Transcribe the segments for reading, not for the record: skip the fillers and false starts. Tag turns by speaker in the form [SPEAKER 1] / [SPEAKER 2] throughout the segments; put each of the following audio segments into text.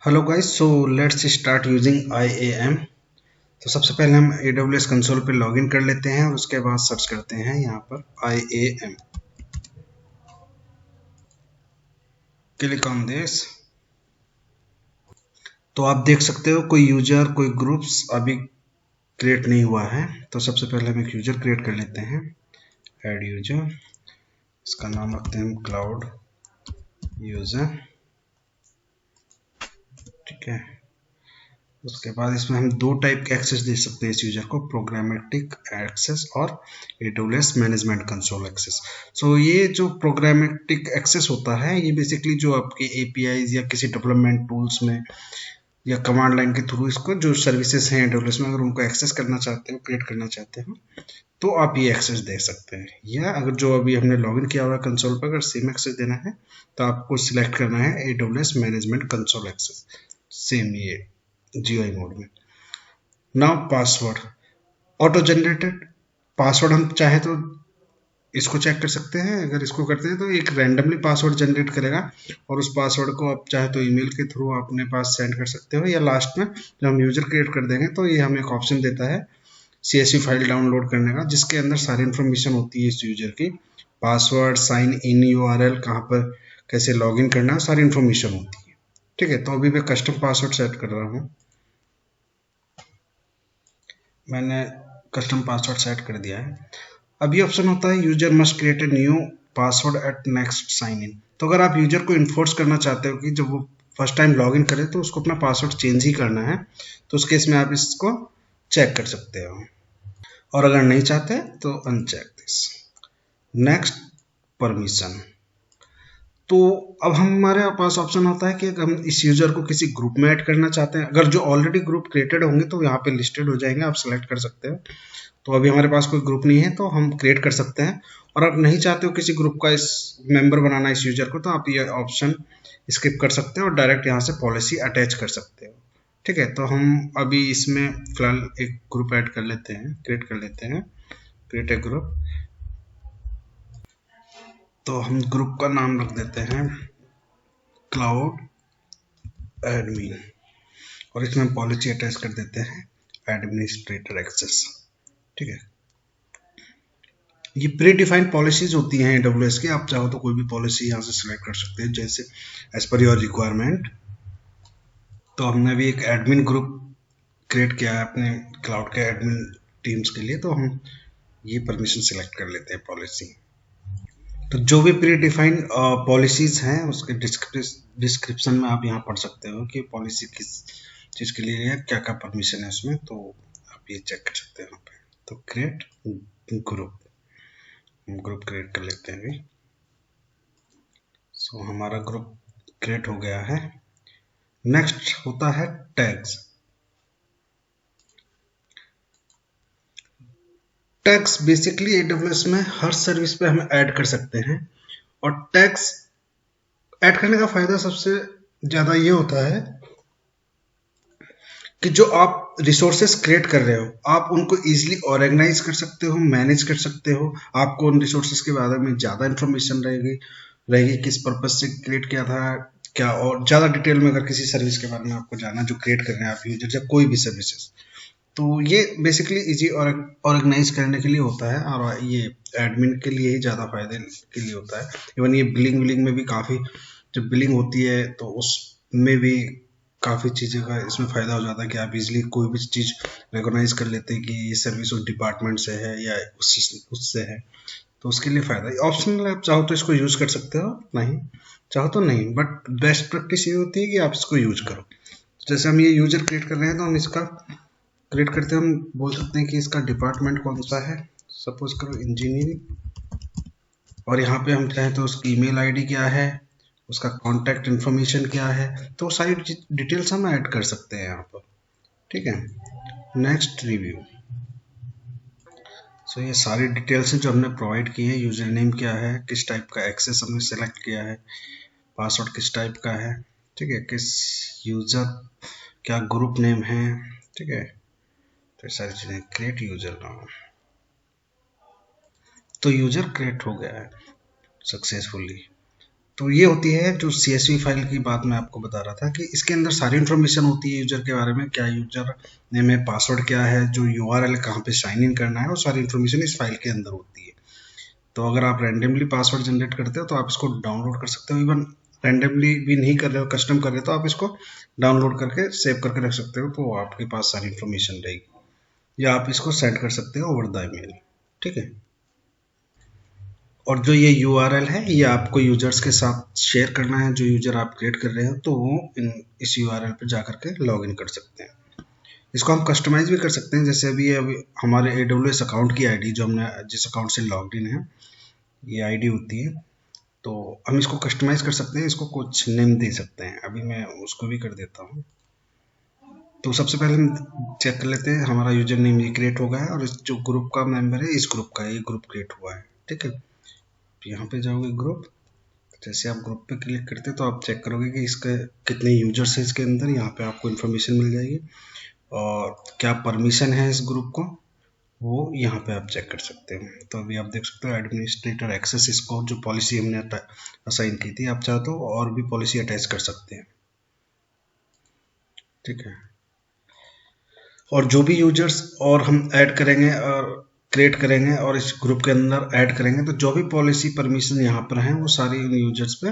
[SPEAKER 1] Hello guys, so let's start using IAM। तो सबसे पहले हम AWS कंसोल पे लॉगिन कर लेते हैं और उसके बाद सर्च करते हैं यहाँ पर IAM। Click on this. तो आप देख सकते हो कोई यूजर कोई ग्रुप्स अभी क्रिएट नहीं हुआ है। तो सबसे पहले हम एक यूजर क्रिएट कर लेते हैं। ऐड यूजर, इसका नाम रखते हैं हम क्लाउड यूजर। ठीक है, उसके बाद इसमें हम दो टाइप के एक्सेस दे सकते हैं इस यूजर को, प्रोग्रामेटिक एक्सेस और AWS मैनेजमेंट कंसोल एक्सेस। सो ये जो प्रोग्रामेटिक एक्सेस होता है ये बेसिकली जो आपके APIs या किसी डेवलपमेंट टूल्स में या कमांड लाइन के थ्रू इसको जो सर्विसेज हैं AWS में अगर उनको एक्सेस करना चाहते हो, क्रिएट करना चाहते हो, तो आप ये एक्सेस दे सकते हैं। या अगर जो अभी हमने लॉगिन किया हुआ है कंसोल पर, अगर सेम एक्सेस देना है तो आपको सिलेक्ट करना है AWS management console access, same ये GUI मोड में। Now password, auto generated password हम चाहे तो इसको चेक कर सकते हैं। अगर इसको करते हैं तो एक रैंडमली पासवर्ड जनरेट करेगा और उस पासवर्ड को आप चाहे तो ईमेल के थ्रू अपने पास सेंड कर सकते हो, या लास्ट में जब हम यूजर क्रिएट कर देंगे तो ये हमें एक ऑप्शन देता है CSV फाइल डाउनलोड करने का, जिसके अंदर सारी इन्फॉर्मेशन होती है इस यूजर की, पासवर्ड, साइन इन URL, कहाँ पर कैसे लॉगिन करना है, सारी इन्फॉर्मेशन होती है। ठीक है, तो अभी मैं कस्टम पासवर्ड सेट कर रहा हूँ। मैंने कस्टम पासवर्ड सेट कर दिया है। अब ये ऑप्शन होता है user must create a new password at next sign in. तो अगर आप यूजर को इन्फोर्स करना चाहते हो कि जब वो फर्स्ट टाइम लॉगिन करे तो उसको अपना पासवर्ड चेंज ही करना है, तो उस केस में आप इसको चेक कर सकते हो, और अगर नहीं चाहते तो अनचेक दिस। Next, permission. तो अब हमारे पास ऑप्शन होता है कि अगर हम इस यूजर को किसी ग्रुप में ऐड करना चाहते हैं, अगर जो ऑलरेडी ग्रुप क्रिएटेड होंगे तो यहाँ पे लिस्टेड हो जाएंगे, आप सेलेक्ट कर सकते हो। तो अभी हमारे पास कोई ग्रुप नहीं है तो हम क्रिएट कर सकते हैं। और आप नहीं चाहते हो किसी ग्रुप का इस मेंबर बनाना इस यूजर को, तो आप ये ऑप्शन स्किप कर सकते हो और डायरेक्ट यहाँ से पॉलिसी अटैच कर सकते हो। ठीक है, तो हम अभी इसमें फिलहाल एक ग्रुप ऐड कर लेते हैं, क्रिएट कर लेते हैं, क्रिएट ए ग्रुप। तो हम ग्रुप का नाम रख देते हैं क्लाउड एडमिन, और इसमें पॉलिसी अटैच कर देते हैं एडमिनिस्ट्रेटर एक्सेस। ठीक है, ये प्री डिफाइंड पॉलिसीज होती हैं AWS की, आप चाहो तो कोई भी पॉलिसी यहाँ से सिलेक्ट कर सकते हैं जैसे एज पर योर रिक्वायरमेंट। तो हमने अभी एक एडमिन ग्रुप क्रिएट किया है अपने क्लाउड के एडमिन टीम्स के लिए, तो हम ये परमिशन सिलेक्ट कर लेते हैं पॉलिसी। तो जो भी प्री डिफाइंड पॉलिसीज हैं उसके डिस्क्रिप्शन में आप यहाँ पढ़ सकते हो कि पॉलिसी किस चीज़ के लिए है, क्या क्या परमिशन है उसमें, तो आप ये चेक कर सकते हैं यहाँ पे। तो क्रिएट ग्रुप, ग्रुप क्रिएट कर लेते हैं अभी। सो हमारा ग्रुप क्रिएट हो गया है। नेक्स्ट होता है टैग्स। टैग्स बेसिकली AWS में हर सर्विस पे हम ऐड कर सकते हैं, और टैग्स ऐड करने का फायदा सबसे ज़्यादा ये होता है कि जो आप रिसोर्सेस क्रिएट कर रहे हो आप उनको इजीली ऑर्गेनाइज कर सकते हो, मैनेज कर सकते हो। आपको उन रिसोर्सेस के बारे में ज़्यादा इन्फॉर्मेशन रहेगी रहेगी किस पर्पज से क्रिएट किया था क्या, और ज़्यादा डिटेल में अगर किसी सर्विस के बारे में आपको जानना जो क्रिएट कर रहे हैं आप यूजर या कोई भी सर्विसेज, तो ये बेसिकली इजी ऑर्गेनाइज करने के लिए होता है, और ये एडमिन के लिए ही ज़्यादा फायदे के लिए होता है। इवन ये बिलिंग विलिंग में भी काफ़ी, जब बिलिंग होती है तो उसमें भी काफ़ी चीज़ें का इसमें फ़ायदा हो जाता है कि आप इजीली कोई भी चीज़ रिकॉग्नाइज कर लेते हैं कि ये सर्विस उस डिपार्टमेंट से है या उससे है, तो उसके लिए फ़ायदा है। ऑप्शनल आप चाहो तो इसको यूज़ कर सकते हो, नहीं चाहो तो नहीं, बट बेस्ट प्रैक्टिस ये होती है कि आप इसको यूज करो। जैसे हम ये यूजर क्रिएट कर रहे हैं तो हम इसका क्रिएट करते हैं, हम बोल सकते हैं कि इसका डिपार्टमेंट कौन सा है, सपोज करो इंजीनियरिंग, और यहाँ पे हम चाहें तो उसकी ईमेल आईडी क्या है, उसका कॉन्टैक्ट इन्फॉर्मेशन क्या है, तो सारी डिटेल्स हम ऐड कर सकते हैं यहाँ पर। ठीक है, नेक्स्ट रिव्यू। सो ये सारी डिटेल्स हैं जो हमने प्रोवाइड की है। यूजर नेम क्या है, किस टाइप का एक्सेस हमने सेलेक्ट किया है, पासवर्ड किस टाइप का है, ठीक है, किस यूजर, क्या ग्रुप नेम है, ठीक है, तो सारी चीज़ें। क्रिएट यूजर नाउ, तो यूजर क्रिएट हो गया है सक्सेसफुली। तो ये होती है जो CSV फाइल की बात मैं आपको बता रहा था कि इसके अंदर सारी इन्फॉर्मेशन होती है यूजर के बारे में, क्या यूजर नेम है, पासवर्ड क्या है, जो URL कहाँ पे साइन इन करना है, वो सारी इन्फॉर्मेशन इस फाइल के अंदर होती है। तो अगर आप रैंडमली पासवर्ड जनरेट करते हो तो आप इसको डाउनलोड कर सकते हो, इवन रैंडमली भी नहीं कर रहे हो, कस्टम कर रहे हो, तो आप इसको डाउनलोड करके सेव करके रख सकते हो, तो आपके पास सारी इन्फॉर्मेशन रहेगी, या आप इसको सेंड कर सकते हो ओवर द ईमेल। ठीक है। और जो ये URL है ये आपको यूजर्स के साथ शेयर करना है, जो यूजर आप क्रिएट कर रहे हो, तो वो इस URL पर जा करके लॉग इन कर सकते हैं। इसको हम कस्टमाइज भी कर सकते हैं, जैसे अभी हमारे AWS अकाउंट की आईडी, जो हमने जिस अकाउंट से लॉग इन है, ये आईडी होती है, तो हम इसको कस्टमाइज कर सकते हैं, इसको कुछ नेम दे सकते हैं। अभी मैं उसको भी कर देता हूँ। तो सबसे पहले हम चेक कर लेते हैं हमारा यूजर नेम ये क्रिएट हो गया है, और इस जो ग्रुप का मेंबर है, इस ग्रुप का ये ग्रुप क्रिएट हुआ है। ठीक है। तो यहाँ पे जाओगे ग्रुप, जैसे आप ग्रुप पे क्लिक करते हैं तो आप चेक करोगे कि इसके कितने यूजर्स हैं इसके अंदर, यहाँ पे आपको इन्फॉर्मेशन मिल जाएगी, और क्या परमिशन है इस ग्रुप को, वो यहाँ पे आप चेक कर सकते हैं। तो अभी आप देख सकते हो एडमिनिस्ट्रेटर एक्सेस, इसको जो पॉलिसी हमने असाइन की थी, आप चाहो तो और भी पॉलिसी अटैच कर सकते हैं। ठीक है। और जो भी यूजर्स और हम ऐड करेंगे और क्रिएट करेंगे और इस ग्रुप के अंदर ऐड करेंगे, तो जो भी पॉलिसी परमिशन यहाँ पर हैं वो सारी इन यूजर्स पे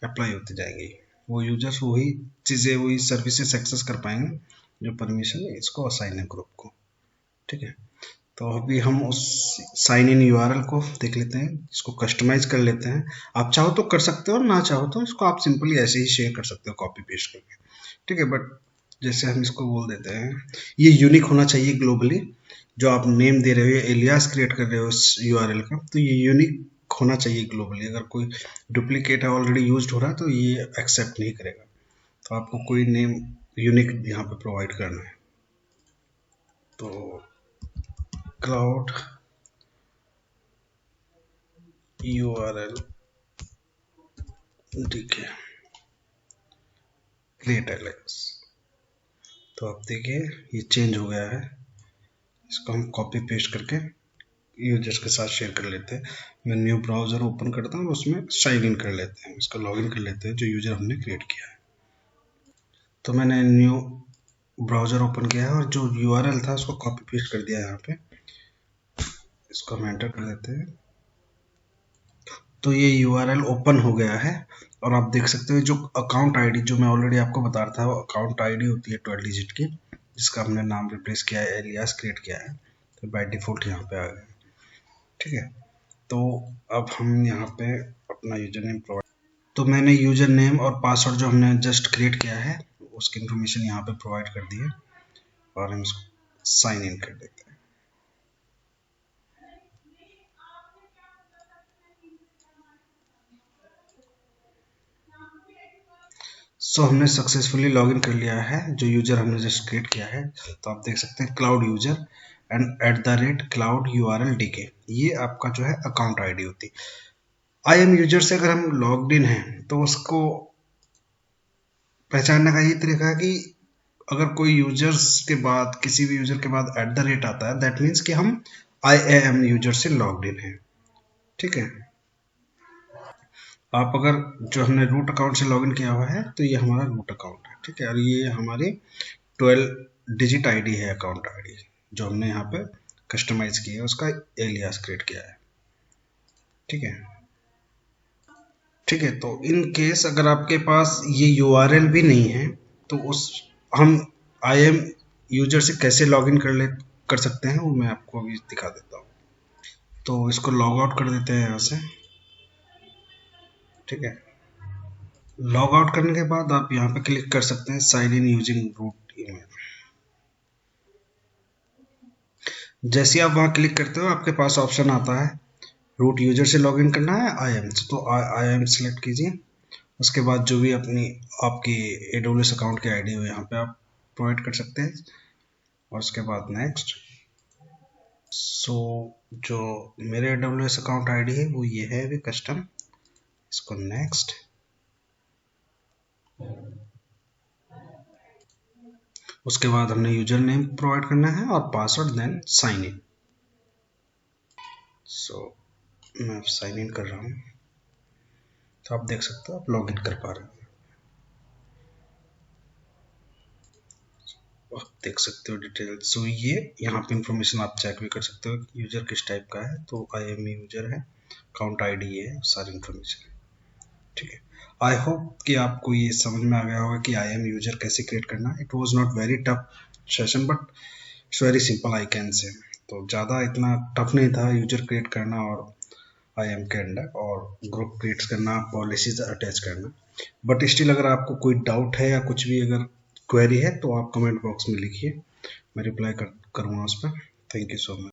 [SPEAKER 1] अप्लाई होती जाएंगी। वो यूजर्स वही चीज़ें, वही सर्विसेज एक्सेस कर पाएंगे जो परमिशन इसको असाइन है ग्रुप को। ठीक है। तो अभी हम उस साइन इन URL को देख लेते हैं, इसको कस्टमाइज कर लेते हैं। आप चाहो तो कर सकते हो, ना चाहो तो इसको आप सिंपली ऐसे ही शेयर कर सकते हो कॉपी पेस्ट करके। ठीक है। बट जैसे हम इसको बोल देते हैं, ये यूनिक होना चाहिए ग्लोबली, जो आप नेम दे रहे हो या एलियास क्रिएट कर रहे हो इस URL का, तो ये यूनिक होना चाहिए ग्लोबली। अगर कोई डुप्लीकेट है, ऑलरेडी यूज हो रहा है, तो ये एक्सेप्ट नहीं करेगा। तो आपको कोई नेम यूनिक यहाँ पे प्रोवाइड करना है। तो क्लाउड URL, ठीक है, क्रिएट एलियास। तो आप देखिए ये चेंज हो गया है। इसको हम कॉपी पेस्ट करके यूजर्स के साथ शेयर कर लेते हैं। मैं न्यू ब्राउज़र ओपन करता हूँ, उसमें साइन इन कर लेते हैं, इसको लॉग इन कर लेते हैं जो यूजर हमने क्रिएट किया है। तो मैंने न्यू ब्राउज़र ओपन किया है और जो URL था उसको कॉपी पेस्ट कर दिया है यहाँ पे। इसको हम एंटर कर देते हैं। तो ये URL ओपन हो गया है, और आप देख सकते हो जो अकाउंट आईडी, जो मैं ऑलरेडी आपको बता रहा था, वो अकाउंट आईडी होती है 12 डिजिट की, जिसका हमने नाम रिप्लेस किया है, एलियास क्रिएट किया है, तो बाय डिफॉल्ट यहाँ पे आ गया। ठीक है। तो अब हम यहाँ पे अपना यूजर नेम प्रोवाइड, तो मैंने यूजर नेम और पासवर्ड जो हमने जस्ट क्रिएट किया है उसकी इन्फॉर्मेशन यहाँ पे प्रोवाइड कर दी है, और हम इसको साइन इन कर देते हैं। सो हमने सक्सेसफुली लॉगिन कर लिया है जो यूजर हमने जस्ट क्रिएट किया है। तो आप देख सकते हैं cloud user and @cloud URL DK, ये आपका जो है अकाउंट आईडी होती है। IAM यूजर से अगर हम लॉग्ड इन हैं तो उसको पहचानने का ये तरीका है कि अगर कोई यूजर्स के बाद, किसी भी यूजर के बाद @ आता है, दैट मीन्स कि हम IAM यूजर से लॉग्ड इन है। ठीक है। आप अगर जो हमने रूट अकाउंट से लॉगिन किया हुआ है तो ये हमारा रूट अकाउंट है। ठीक है। और ये हमारी 12 डिजिट आईडी है, अकाउंट आईडी, जो हमने यहाँ पे कस्टमाइज की है, उसका एलियास क्रिएट किया है। ठीक है। ठीक है। तो इन केस अगर आपके पास ये URL भी नहीं है, तो उस हम IAM यूजर से कैसे लॉगिन कर सकते हैं, वो मैं आपको अभी दिखा देता हूँ। तो इसको लॉग आउट कर देते हैं यहाँ से। ठीक है। लॉग आउट करने के बाद आप यहाँ पे क्लिक कर सकते हैं sign in using root email. जैसे आप वहाँ क्लिक करते हो आपके पास ऑप्शन आता है रूट यूजर से लॉगिन करना है IAM से, तो IAM सेलेक्ट कीजिए। उसके बाद जो भी अपनी आपकी AWS अकाउंट की आईडी हो यहाँ पे आप प्रोवाइड कर सकते हैं, और उसके बाद नेक्स्ट। सो जो मेरे AWS अकाउंट आईडी है वो ये है अभी कस्टम, इसको नेक्स्ट। उसके बाद हमने यूजर नेम प्रोवाइड करना है और पासवर्ड, देन साइन इन। सो मैं साइन इन कर रहा हूँ। तो आप देख सकते हो आप लॉग इन कर पा रहे हो। आप देख सकते हो डिटेल्स। सो ये यहाँ पे इंफॉर्मेशन आप चेक भी कर सकते हो यूजर किस टाइप का है। तो आई एम यूजर है, अकाउंट आईडी है, सारी इंफॉर्मेशन है। ठीक है, आई होप कि आपको ये समझ में आ गया होगा कि आई एम यूजर कैसे क्रिएट करना। It was not very tough session but it's very simple I can say. तो ज़्यादा इतना टफ नहीं था यूजर क्रिएट करना और आई एम के अंडर और ग्रुप क्रिएट करना, पॉलिसीज अटैच करना। बट स्टिल अगर आपको कोई डाउट है या कुछ भी अगर क्वेरी है तो आप कमेंट बॉक्स में लिखिए, मैं रिप्लाई करूँगा उस पर। Thank you so much.